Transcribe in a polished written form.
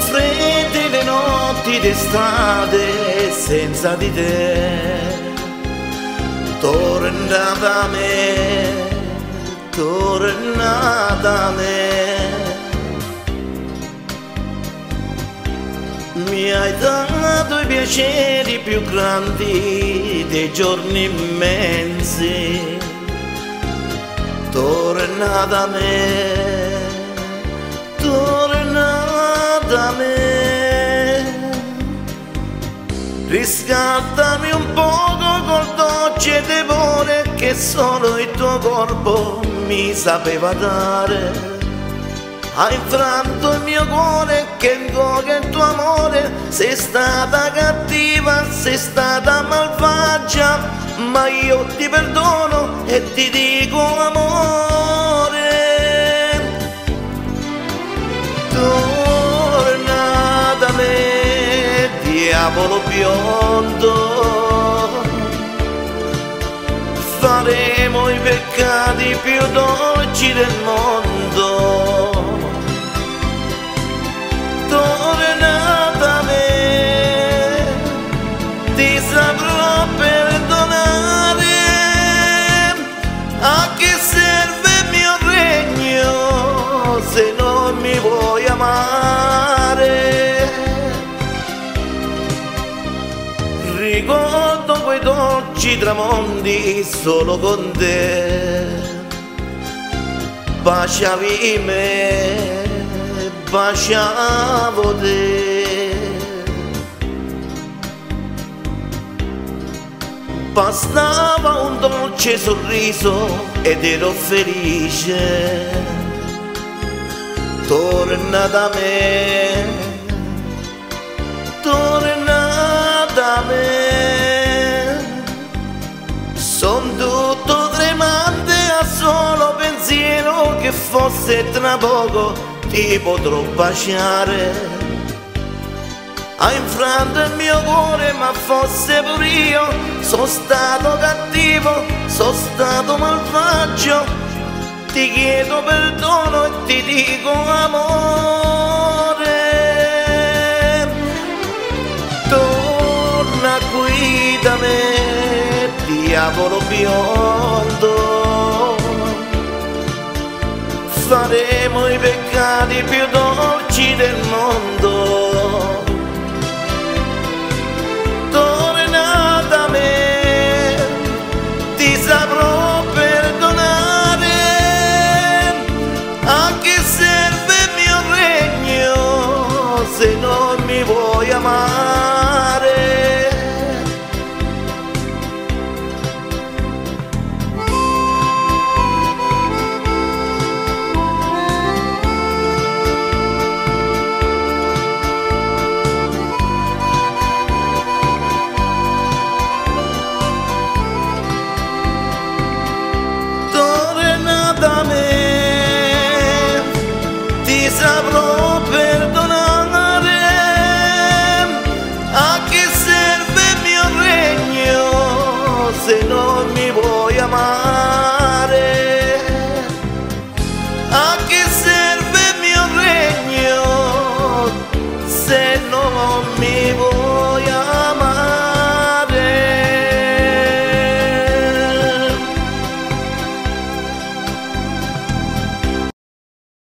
fredde le notti d'estate senza di te. Torna da me, torna da me. Mi hai dato i piaceri più grandi dei giorni immensi. Torna da me, torna da me. Riscaldami un poco col dolce tepore che solo il tuo corpo mi sapeva dare. Hai infranto il mio cuore che invoca il tuo amore. Sei stata cattiva, sei stata malvagia, ma io ti perdono e ti dico amore. Torna da me, diavolo biondo. Faremo i peccati più dolci del mondo. Torna da me, ti saprò perdonare. A che serve il mio regno se non mi vuoi amare? Ricordo quei dolci tramonti solo con te. Baciavi me, baciavo te. Bastava un dolce sorriso ed ero felice. Torna da me, torna da me. Son tutto tremante a solo pensiero che fosse tra poco ti potrò baciare. Hai infranto il mio cuore, ma fosse pure io sono stato cattivo, sono stato malvagio. Ti chiedo perdono e ti dico amore. Torna qui da me, diavolo biondo. Faremo i peccati più dolci del mondo. Torna da me, ti saprò perdonare. A che serve il mio regno se non mi vuoi amare?